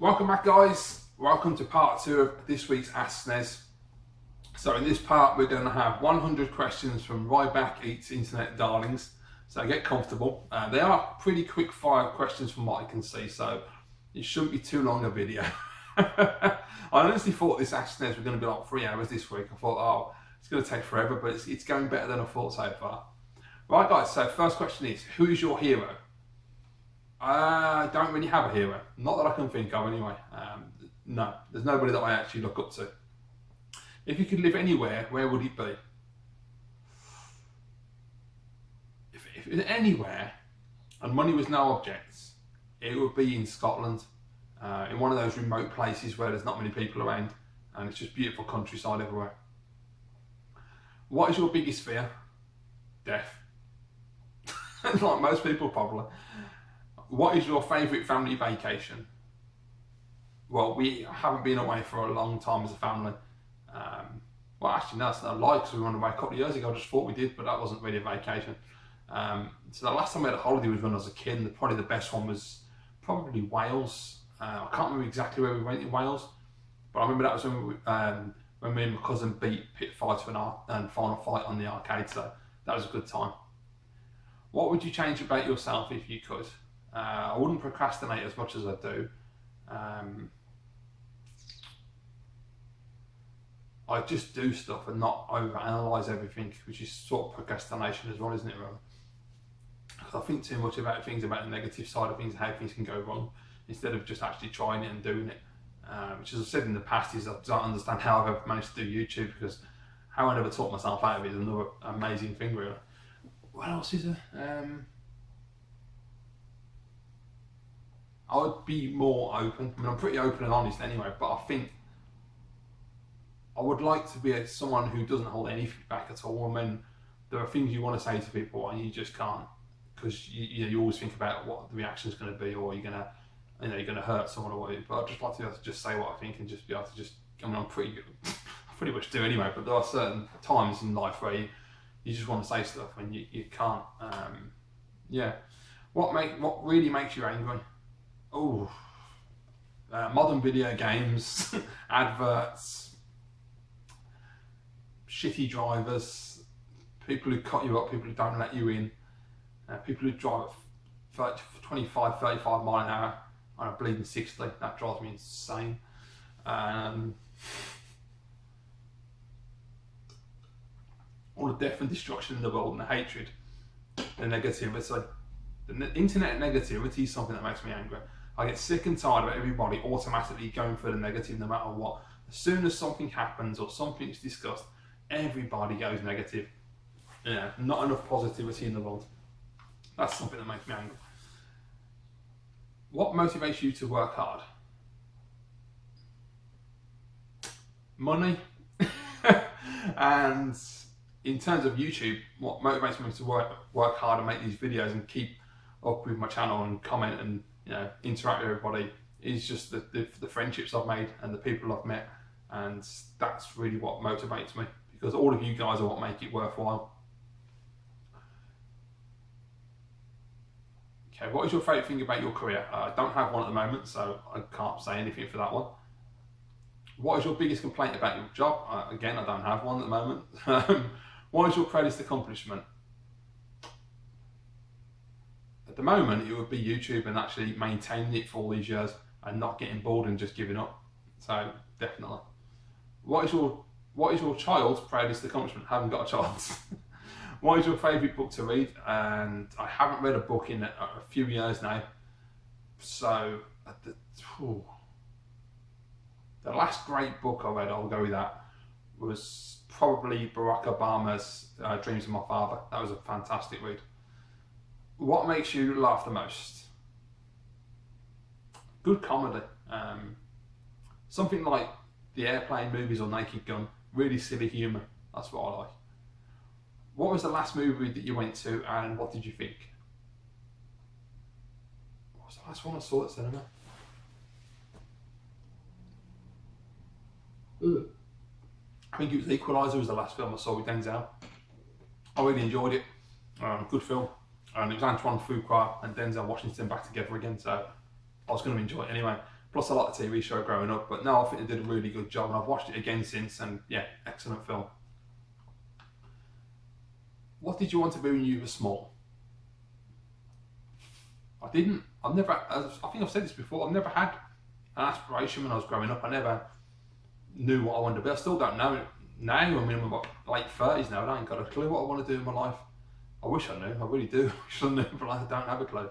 Welcome back, guys. Welcome to part 2 of this week's Ask Snes. So in this part we're going to have 100 questions from Ryback Eats Internet Darlings. So get comfortable. They are pretty quick fire questions from what I can see, so it shouldn't be too long a video. I honestly thought this Ask Snes was going to be like 3 hours this week. I thought, oh, it's going to take forever, but it's going better than I thought so far. Right, guys, so first question is, who is your hero? I don't really have a hero. Not that I can think of anyway. No, there's nobody that I actually look up to. If you could live anywhere, where would it be? If it was anywhere and money was no object, it would be in Scotland, in one of those remote places where there's not many people around and it's just beautiful countryside everywhere. What is your biggest fear? Death. Like most people probably. What is your favourite family vacation? Well, we haven't been away for a long time as a family. Well, actually, no, it's not a lie, because we went away a couple of years ago. I just thought we did, but that wasn't really a vacation. So the last time we had a holiday was when I was a kid, and probably the best one was probably Wales. I can't remember exactly where we went in Wales, but I remember that was when me and my cousin beat Pt.2 and Final Fight on the arcade, so that was a good time. What would you change about yourself if you could? I wouldn't procrastinate as much as I do. I just do stuff and not overanalyze everything, which is sort of procrastination as well, isn't it, really? Because I think too much about things, about the negative side of things, how things can go wrong, instead of just actually trying it and doing it. Which, as I've said in the past, is I don't understand how I've ever managed to do YouTube, because how I never taught myself out of it is another amazing thing, really. What else is there? I would be more open. I mean, I'm pretty open and honest anyway, but I think I would like to be someone who doesn't hold anything back at all. I mean, there are things you want to say to people and you just can't, because you always think about what the reaction is going to be, or you're going to hurt someone or whatever. But I'd just like to be able to just say what I think and just be able to I mean, I'm pretty good. I pretty much do anyway, but there are certain times in life where you just want to say stuff and you can't. Yeah. What really makes you angry? Oh, modern video games, adverts, shitty drivers, people who cut you up, people who don't let you in, people who drive at 25, 35 mile an hour on a bleeding 60, that drives me insane. All the death and destruction in the world and the hatred, the negativity. The internet negativity is something that makes me angry. I get sick and tired of everybody automatically going for the negative no matter what. As soon as something happens or something's discussed, everybody goes negative. Yeah, not enough positivity in the world. That's something that makes me angry. What motivates you to work hard? Money. And in terms of YouTube, what motivates me to work hard and make these videos and keep up with my channel and comment and interact with everybody is just the friendships I've made and the people I've met, and that's really what motivates me, because all of you guys are what make it worthwhile. Okay, what is your favourite thing about your career? I don't have one at the moment, so I can't say anything for that one. What is your biggest complaint about your job? Again, I don't have one at the moment. What is your proudest accomplishment? At the moment, it would be YouTube and actually maintaining it for all these years and not getting bored and just giving up. So definitely. What is your child's proudest accomplishment? I haven't got a child. What is your favourite book to read? And I haven't read a book in a few years now. So the last great book I read, I'll go with that, was probably Barack Obama's Dreams of My Father. That was a fantastic read. What makes you laugh the most? Good comedy. Something like the Airplane movies or Naked Gun. Really silly humour. That's what I like. What was the last movie that you went to and what did you think? What was the last one I saw at cinema? I think it was Equalizer was the last film I saw with Denzel. I really enjoyed it. Good film. And it was Antoine Fuqua and Denzel Washington back together again, so I was going to enjoy it anyway. plus a lot of TV show growing up. But no, I think they did a really good job, and I've watched it again since, and yeah, excellent film. What did you want to be when you were small? I didn't. I've never. I think I've said this before. I've never had an aspiration when I was growing up. I never knew what I wanted to be. I still don't know it now. I mean, I'm about late 30s now. I ain't got a clue what I want to do in my life. I wish I knew. I really do. I wish I knew, but I don't have a clue.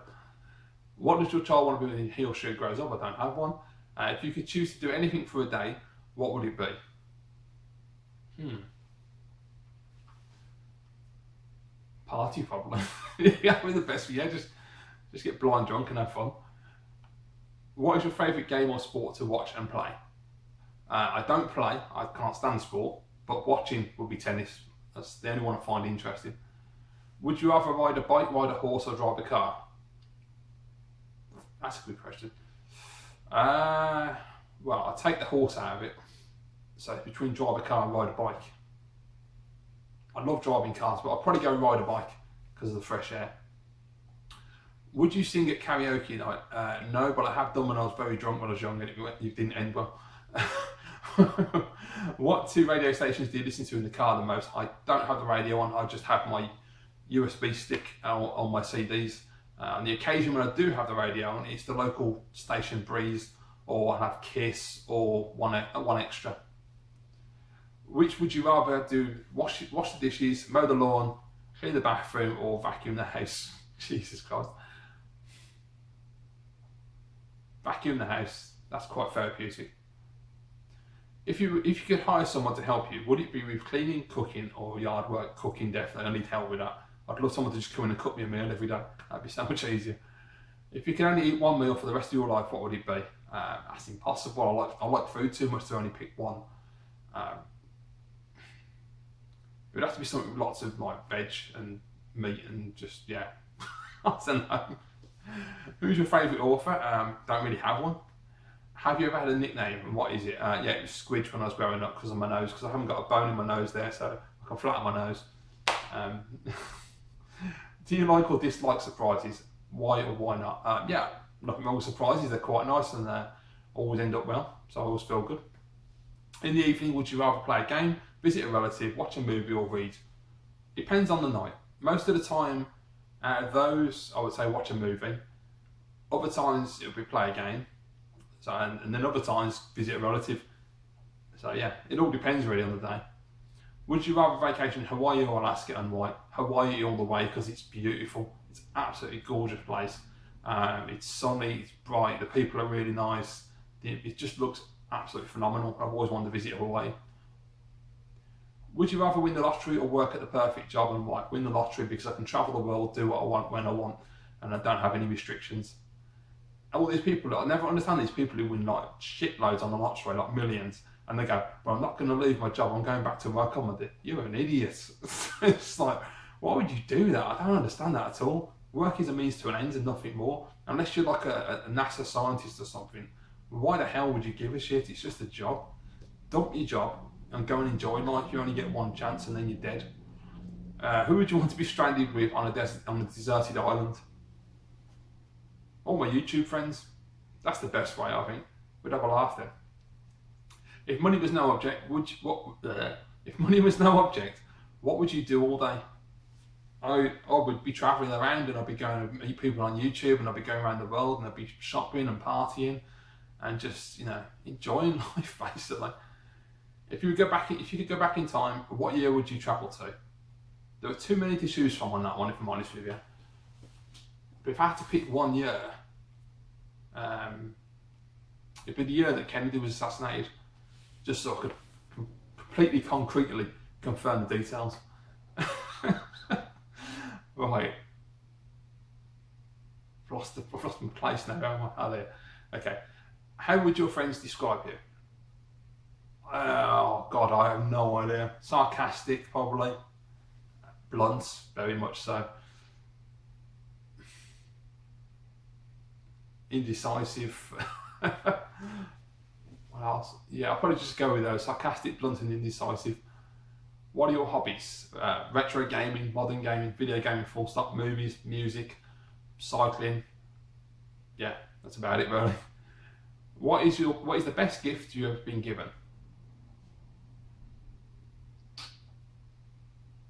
What does your child want to be when he or she grows up? I don't have one. If you could choose to do anything for a day, what would it be? Party, probably. Yeah, we're the best. Yeah, just get blind drunk and have fun. What is your favourite game or sport to watch and play? I don't play. I can't stand sport, but watching would be tennis. That's the only one I find interesting. Would you rather ride a bike, ride a horse, or drive a car? That's a good question. Well, I'll take the horse out of it. So between drive a car and ride a bike. I love driving cars, but I'll probably go ride a bike because of the fresh air. Would you sing at karaoke night? No, but I have done when I was very drunk when I was young and it didn't end well. What 2 radio stations do you listen to in the car the most? I don't have the radio on, I just have my USB stick on my CDs. On the occasion when I do have the radio on, it's the local station Breeze, or I have Kiss, or one extra. Which would you rather do? Wash the dishes, mow the lawn, clean the bathroom, or vacuum the house? Jesus Christ. Vacuum the house. That's quite therapeutic. If you could hire someone to help you, would it be with cleaning, cooking, or yard work? Cooking, definitely. I need help with that. I'd love someone to just come in and cook me a meal every day. That'd be so much easier. If you can only eat one meal for the rest of your life, what would it be? That's impossible. I like food too much to only pick one. It would have to be something with lots of like veg and meat and just, yeah. I don't know. Who's your favourite author? Don't really have one. Have you ever had a nickname, and what is it? Yeah, it was Squidge when I was growing up because of my nose, because I haven't got a bone in my nose there, so I can flatten my nose. Do you like or dislike surprises? Why or why not? Yeah, nothing wrong with surprises. They're quite nice and always end up well, so I always feel good. In the evening, would you rather play a game, visit a relative, watch a movie, or read? Depends on the night. Most of the time, out of those, I would say watch a movie. Other times, it would be play a game. So, and then other times, visit a relative. So yeah, it all depends really on the day. Would you rather vacation in Hawaii or Alaska, and why? Hawaii all the way, because it's beautiful. It's an absolutely gorgeous place. It's sunny, it's bright, the people are really nice. It just looks absolutely phenomenal. I've always wanted to visit Hawaii. Would you rather win the lottery or work at the perfect job, and why? Win the lottery because I can travel the world, do what I want when I want, and I don't have any restrictions. All these people, I never understand these people who win like shitloads on the lottery, like millions, and they go, well, I'm not going to leave my job, I'm going back to work on my day. You're an idiot. It's like, why would you do that? I don't understand that at all. Work is a means to an end and nothing more. Unless you're like a NASA scientist or something, why the hell would you give a shit? It's just a job. Dump your job and go and enjoy life. You only get one chance and then you're dead. Who would you want to be stranded with on a deserted island? All my YouTube friends. That's the best way, I think. We'd have a laugh then. If money was no object, if money was no object, what would you do all day? I would be travelling around, and I'd be going to meet people on YouTube, and I'd be going around the world, and I'd be shopping and partying and just, enjoying life basically. If you could go back in time, what year would you travel to? There are too many to choose from on that one, if I'm honest with you. But if I had to pick one year, it'd be the year that Kennedy was assassinated, just so I could completely concretely confirm the details. Right. I've lost my place now. Oh, there. Okay. How would your friends describe you? Oh God, I have no idea. Sarcastic, probably. Blunt, very much so. Indecisive. What else? Yeah, I'll probably just go with those. Sarcastic, blunt, and indecisive. What are your hobbies? Retro gaming, modern gaming, video gaming, full stop, movies, music, cycling. Yeah, that's about it really. What is the best gift you have been given?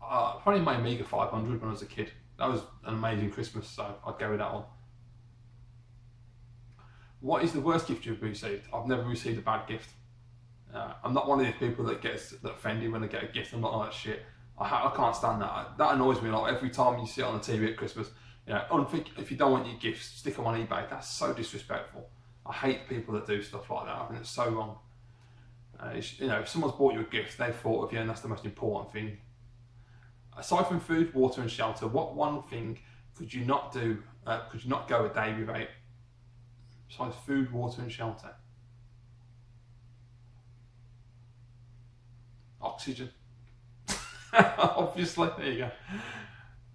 Probably my Amiga 500 when I was a kid. That was an amazing Christmas, so I'd go with that one. What is the worst gift you've received? I've never received a bad gift. I'm not one of these people that gets offended when they get a gift. I'm not like that shit. I can't stand that. That annoys me. Like every time you see it on the TV at Christmas, if you don't want your gifts, stick them on eBay. That's so disrespectful. I hate people that do stuff like that. I think it's so wrong. If someone's bought you a gift, they've thought of you, and that's the most important thing. Aside from food, water, and shelter, what one thing could you not do? Could you not go a day without? Besides food, water, and shelter. Oxygen. Obviously, there you go.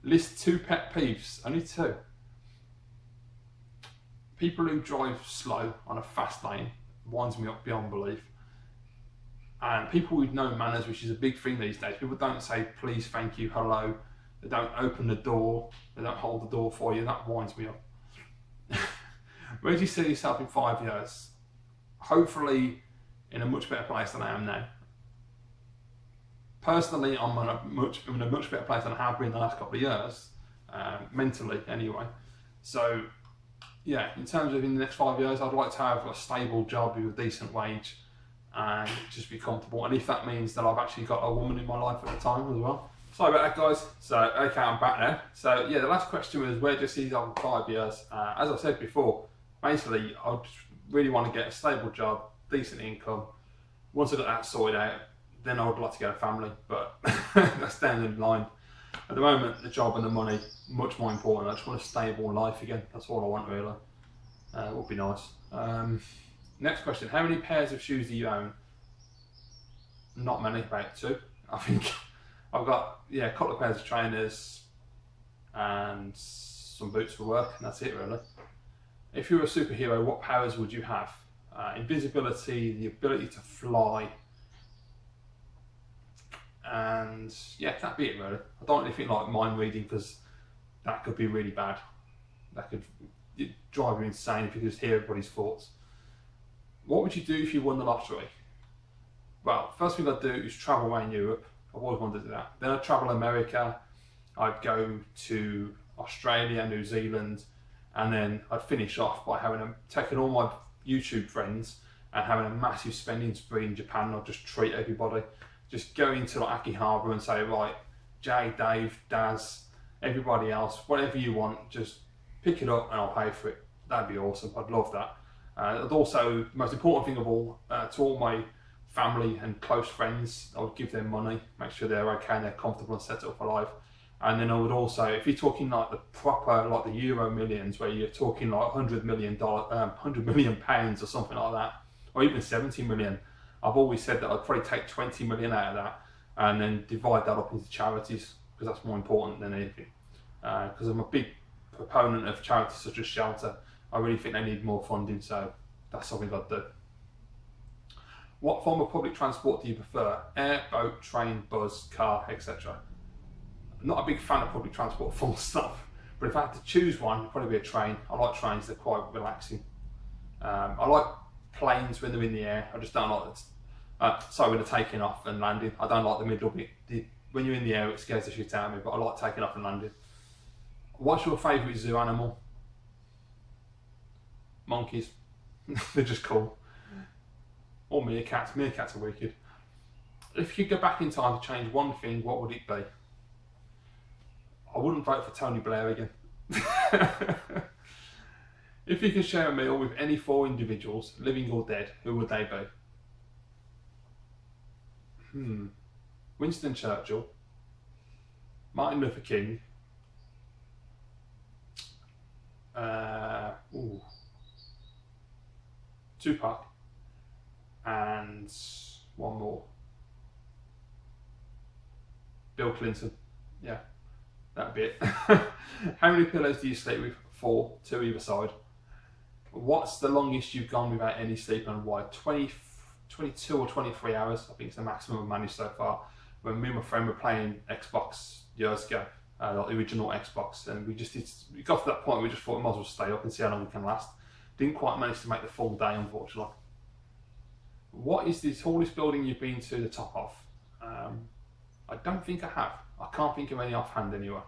List 2 pet peeves. Only 2. People who drive slow on a fast lane winds me up beyond belief. And people with no manners, which is a big thing these days. People don't say please, thank you, hello. They don't open the door. They don't hold the door for you. That winds me up. Where do you see yourself in 5 years? Hopefully in a much better place than I am now. Personally, I'm in a much better place than I have been in the last couple of years, mentally anyway. So, yeah, in terms of in the next 5 years, I'd like to have a stable job with a decent wage and just be comfortable. And if that means that I've actually got a woman in my life at the time as well. Sorry about that, guys. So, okay, I'm back now. So, yeah, the last question was, where do you see yourself in 5 years? As I said before, basically, I just really want to get a stable job, decent income. Once I got that sorted out, then I would like to get a family, but that's down the line. At the moment, the job and the money, much more important. I just want a stable life again. That's all I want, really. It would be nice. Next question. How many pairs of shoes do you own? Not many, about 2. I think I've got, a couple of pairs of trainers and some boots for work, and that's it, really. If you were a superhero, what powers would you have? Invisibility, the ability to fly, and yeah, that'd be it, really. I don't really think like mind reading, because that could be really bad. That could drive you insane if you could just hear everybody's thoughts. What would you do if you won the lottery? Well, first thing I'd do is travel around Europe. I've always wanted to do that. Then I'd travel America. I'd go to Australia, New Zealand, and then I'd finish off by taking all my YouTube friends and having a massive spending spree in Japan. I'd just treat everybody. Just go into like Akihabara and say, right, Jay, Dave, Daz, everybody else, whatever you want, just pick it up and I'll pay for it. That'd be awesome. I'd love that. And also, most important thing of all, to all my family and close friends, I would give them money, make sure they're okay and they're comfortable and set up for life. And then I would also, if you're talking like the proper, like the Euro millions, where you're talking like £100 million or something like that, or even 70 million, I've always said that I'd probably take 20 million out of that and then divide that up into charities, because that's more important than anything. Because I'm a big proponent of charities such as Shelter. I really think they need more funding, so that's something I'd do. What form of public transport do you prefer? Air, boat, train, bus, car, etc. I'm not a big fan of public transport, full stop. But if I had to choose one, it'd probably be a train. I like trains, they're quite relaxing. I like planes when they're in the air. I just don't like when they're taking off and landing. I don't like the middle bit. When you're in the air, it scares the shit out of me, but I like taking off and landing. What's your favourite zoo animal? Monkeys. They're just cool. Or meerkats. Meerkats are wicked. If you could go back in time to change one thing, what would it be? I wouldn't vote for Tony Blair again. If you could share a meal with any 4 individuals, living or dead, who would they be? Winston Churchill, Martin Luther King, Tupac, and one more. Bill Clinton. Yeah, that'd be it. How many pillows do you sleep with? 4, 2 either side. What's the longest you've gone without any sleep and why? 22 or 23 hours, I think it's the maximum I've managed so far. When me and my friend were playing Xbox years ago, like the original Xbox, and we got to that point where we just thought we might as well stay up and see how long we can last. Didn't quite manage to make the full day, unfortunately. What is the tallest building you've been to the top of? I don't think I have. I can't think of any offhand anyway.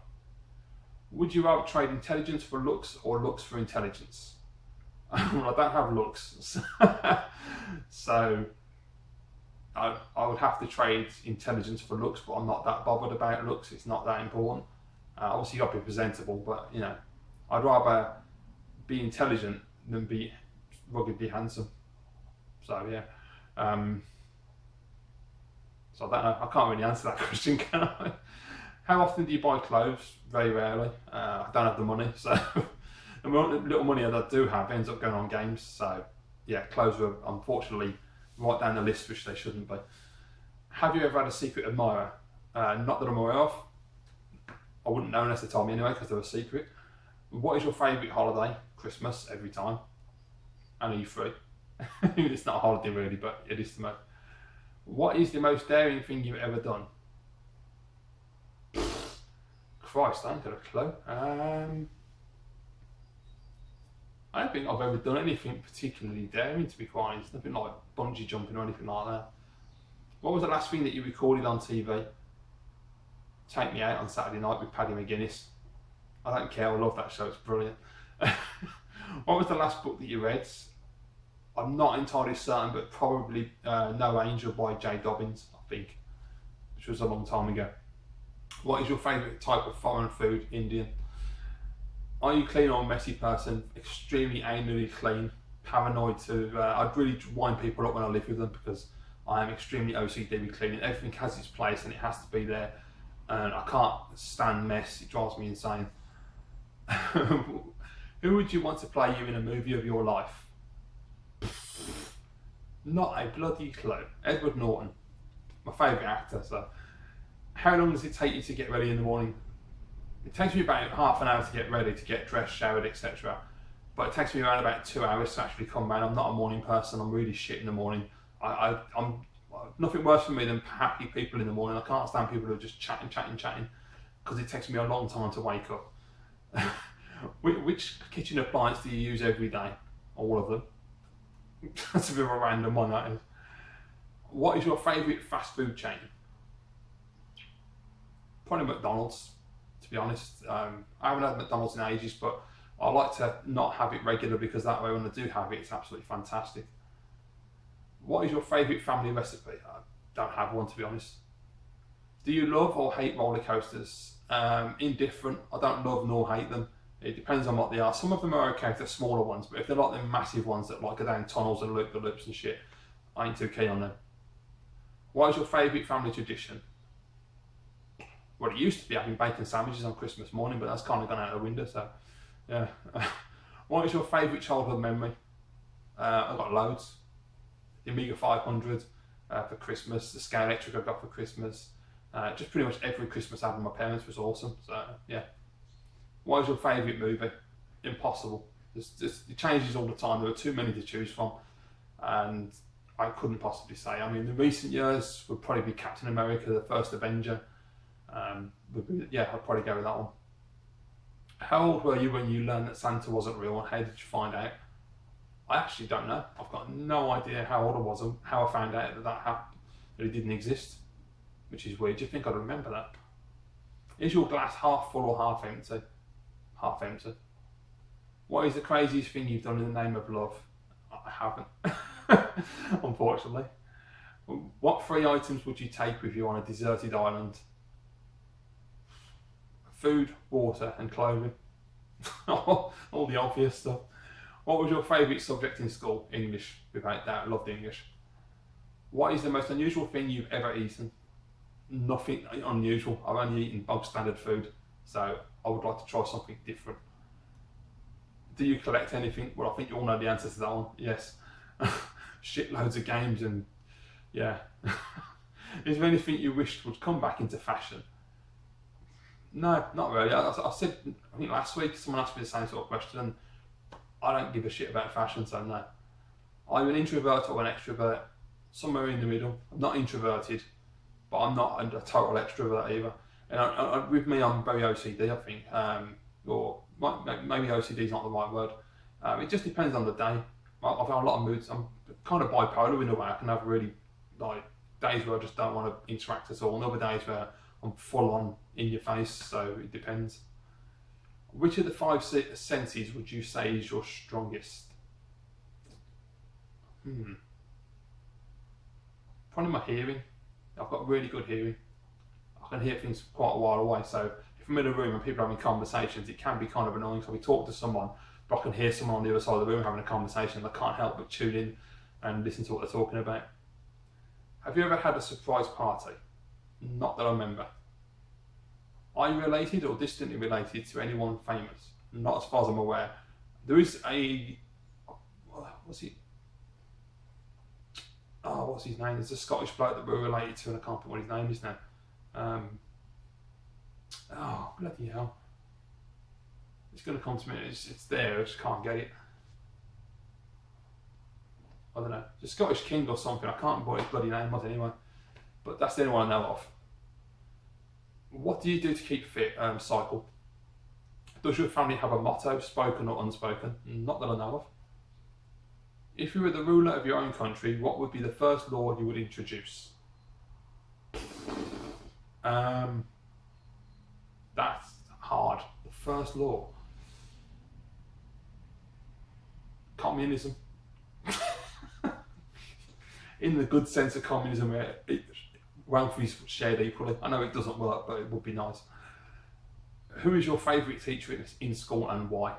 Would you rather trade intelligence for looks or looks for intelligence? Well, I don't have looks, so I would have to trade intelligence for looks, but I'm not that bothered about looks. It's not that important. Obviously, you've got to be presentable, but you know, I'd rather be intelligent than be ruggedly handsome. So yeah. So I don't know. I can't really answer that question, can I? How often do you buy clothes? Very rarely. I don't have the money, so the little money that I do have ends up going on games. So yeah, clothes are unfortunately right down the list, which they shouldn't be. Have you ever had a secret admirer? Not that I'm aware of. I wouldn't know unless they told me anyway, because they're a secret. What is your favourite holiday? Christmas, every time. And are you free? It's not a holiday really, but it is to me. What is the most daring thing you've ever done? Christ, I ain't got a clue. I don't think I've ever done anything particularly daring, to be quite honest. Nothing like bungee jumping or anything like that. What was the last thing that you recorded on TV? Take Me Out on Saturday night with Paddy McGuinness. I don't care, I love that show, it's brilliant. What was the last book that you read? I'm not entirely certain, but probably No Angel by J. Dobbins, I think, which was a long time ago. What is your favourite type of foreign food? Indian. Are you clean or a messy person? Extremely anally clean. Paranoid to, I'd really wind people up when I live with them, because I am extremely OCD with cleaning. Everything has its place and it has to be there. And I can't stand mess, it drives me insane. Who would you want to play you in a movie of your life? Not a bloody clue. Edward Norton, my favourite actor. So, how long does it take you to get ready in the morning? It takes me about half an hour to get ready, to get dressed, showered, etc. But it takes me around about 2 hours to actually come round. I'm not a morning person. I'm really shit in the morning. I'm nothing worse for me than happy people in the morning. I can't stand people who are just chatting, because it takes me a long time to wake up. Which kitchen appliance do you use every day? All of them. That's a bit of a random one, that is. What is your favourite fast food chain? Probably McDonald's, to be honest. I haven't had McDonald's in ages, but I like to not have it regular, because that way when I do have it, it's absolutely fantastic. What is your favourite family recipe? I don't have one, to be honest. Do you love or hate roller coasters? Indifferent. I don't love nor hate them. It depends on what they are. Some of them are okay if they're smaller ones, but if they're like the massive ones that like go down tunnels and loop the loops and shit, I ain't too keen on them. What is your favourite family tradition? Well, it used to be having bacon sandwiches on Christmas morning, but that's kind of gone out the window, so yeah. What is your favourite childhood memory? I've got loads. The Amiga 500 for Christmas, the Scale Electric I got for Christmas. Just pretty much every Christmas album my parents was awesome, so yeah. What is your favourite movie? Impossible. It changes all the time. There are too many to choose from, and I couldn't possibly say. I mean, the recent years would probably be Captain America, the first Avenger. Yeah, I'd probably go with that one. How old were you when you learned that Santa wasn't real, and how did you find out? I actually don't know. I've got no idea how old I was and how I found out that happened, that it didn't exist, which is weird. Do you think I'd remember that? Is your glass half full or half empty? Half empty. What is the craziest thing you've done in the name of love? I haven't, unfortunately. What 3 items would you take with you on a deserted island? Food, water and clothing. All the obvious stuff. What was your favourite subject in school? English, without doubt. Loved English. What is the most unusual thing you've ever eaten? Nothing unusual. I've only eaten bog standard food, so I would like to try something different. Do you collect anything? Well, I think you all know the answer to that one. Yes. Shitloads of games, and yeah. Is there anything you wished would come back into fashion? No, not really. I said, I think last week someone asked me the same sort of question, and I don't give a shit about fashion, so no. I'm an introvert or an extrovert, somewhere in the middle. I'm not introverted, but I'm not a total extrovert either. And with me, I'm very OCD, I think, or maybe OCD is not the right word. It just depends on the day. I've had a lot of moods. I'm kind of bipolar in a way. I can have really like days where I just don't want to interact at all, and other days where I'm full on in your face. So it depends. Which of the five senses would you say is your strongest? Probably my hearing. I've got really good hearing. I can hear things quite a while away. So if I'm in a room and people are having conversations, it can be kind of annoying. So we talk to someone, but I can hear someone on the other side of the room having a conversation, and I can't help but tune in and listen to what they're talking about. Have you ever had a surprise party? Not that I remember. Are you related or distantly related to anyone famous? Not as far as I'm aware. There is a... what's his name? There's a Scottish bloke that we're related to, and I can't think what his name is now. Bloody hell. It's going to come to me. It's there, I just can't get it. I don't know. It's a Scottish king or something. I can't remember what his bloody name was anyway. But that's the only one I know of. What do you do to keep fit? Cycle. Does your family have a motto, spoken or unspoken? Not that I know of. If you were the ruler of your own country, what would be the first law you would introduce? That's hard. The first law. Communism. In the good sense of communism, where wealth is shared equally. I know it doesn't work, but it would be nice. Who is your favourite teacher in school and why?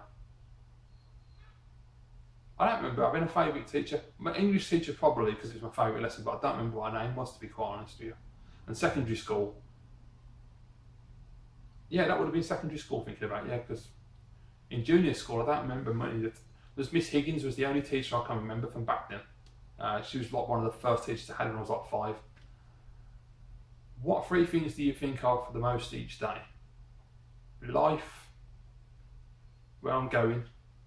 I don't remember having a favourite teacher. My English teacher probably, because it was my favourite lesson, but I don't remember what her name was, to be quite honest with you. And secondary school, yeah, that would have been secondary school thinking about, yeah, because in junior school, I don't remember many. There's Miss Higgins was the only teacher I can remember from back then. She was like one of the first teachers I had when I was like 5. What 3 things do you think of the most each day? Life, where I'm going,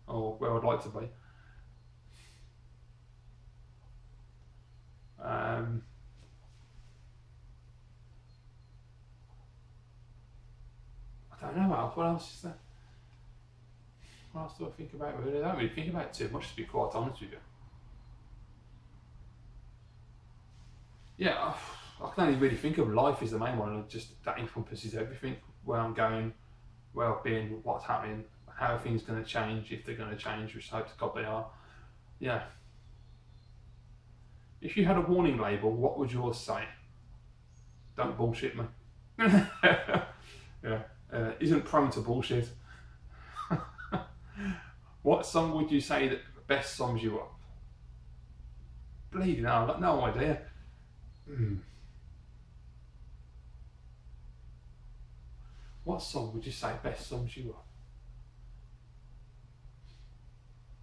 or where I'd like to be. I don't know, what else is there? What else do I think about really? I don't really think about it too much, to be quite honest with you. Yeah, I can only really think of life is the main one, and just that encompasses everything. Where I'm going, where I've been, what's happening, how things going to change, if they're going to change, which I hope to God they are. Yeah. If you had a warning label, what would yours say? Don't bullshit me. Yeah. Isn't prone to bullshit. What song would you say that best sums you up? Bleeding hell, I've got no idea. What song would you say best sums you up?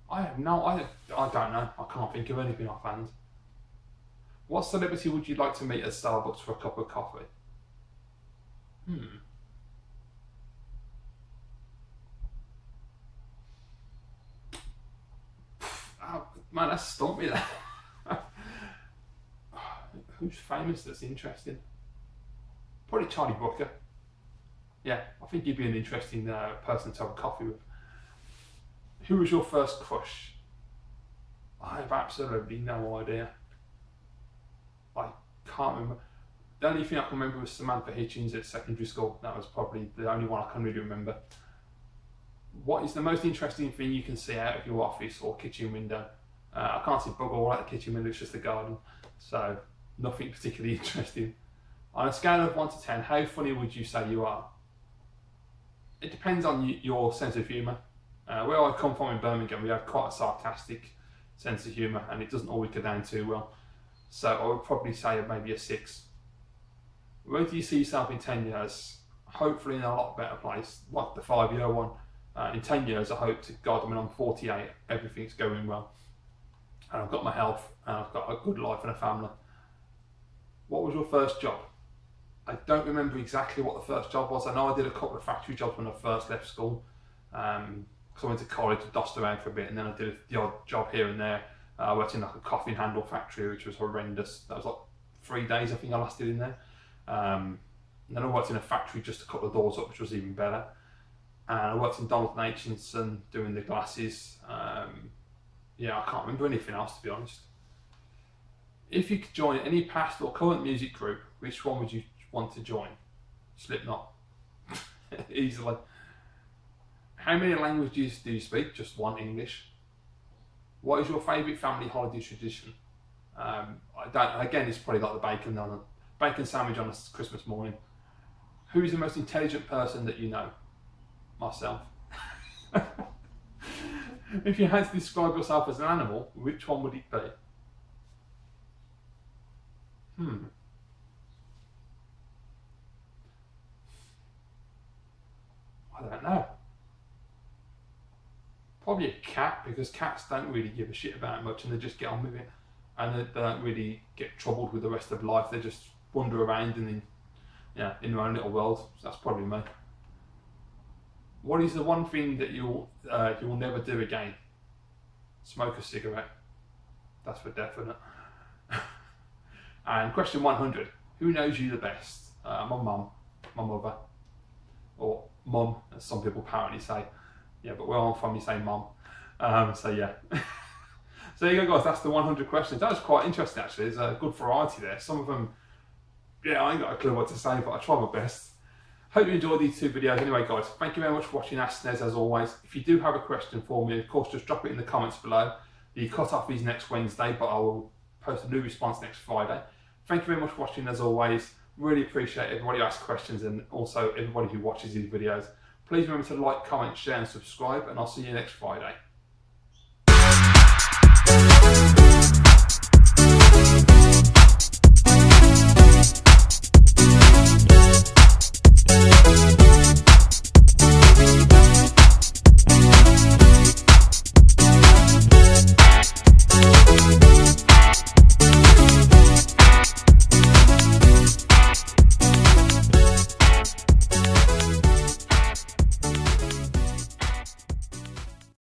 I don't know. I can't think of anything offhand. What celebrity would you like to meet at Starbucks for a cup of coffee? Oh, man, that stumped me there. Who's famous that's interesting? Probably Charlie Brooker. Yeah, I think he'd be an interesting person to have a coffee with. Who was your first crush? I have absolutely no idea. I can't remember. The only thing I can remember was Samantha Hitchens at secondary school. That was probably the only one I can really remember. What is the most interesting thing you can see out of your office or kitchen window? I can't see bug all out the kitchen window, it's just a garden. So, nothing particularly interesting. On a scale of 1 to 10, how funny would you say you are? It depends on your sense of humour. Where I come from in Birmingham, we have quite a sarcastic sense of humour, and it doesn't always go down too well. So I would probably say maybe a 6. Where do you see yourself in 10 years? Hopefully in a lot better place, like the 5-year one. In 10 years, I hope to God, I'm 48, everything's going well. And I've got my health, and I've got a good life and a family. What was your first job? I don't remember exactly what the first job was. I know I did a couple of factory jobs when I first left school. Because I went to college, dossed around for a bit, and then I did the odd job here and there. I worked in like a coffee handle factory, which was horrendous. That was like 3 days I think I lasted in there. And then I worked in a factory just a couple of doors up, which was even better. And I worked in Donald Nathanson doing the glasses. Yeah, I can't remember anything else, to be honest. If you could join any past or current music group, which one would you want to join? Slipknot. Easily. How many languages do you speak? Just one, English. What is your favourite family holiday tradition? Again, it's probably like the bacon sandwich on a Christmas morning. Who is the most intelligent person that you know? Myself. If you had to describe yourself as an animal, which one would it be? I don't know. Probably a cat, because cats don't really give a shit about much and they just get on with it. And they don't really get troubled with the rest of life. They just wander around and in their own little world. So that's probably me. What is the one thing that you'll never do again? Smoke a cigarette. That's for definite. And question 100. Who knows you the best? My mum, my mother, or mum, as some people apparently say. Yeah, but where I'm from, you say mum. So yeah. So there you go, guys. That's the 100 questions. That was quite interesting, actually. There's a good variety there. Some of them, yeah, I ain't got a clue what to say, but I try my best. Hope you enjoyed these 2 videos. Anyway, guys, thank you very much for watching Ask Snes as always. If you do have a question for me, of course, just drop it in the comments below. The cut-off is next Wednesday, but I will post a new response next Friday. Thank you very much for watching as always. Really appreciate everybody who asks questions and also everybody who watches these videos. Please remember to like, comment, share and subscribe, and I'll see you next Friday.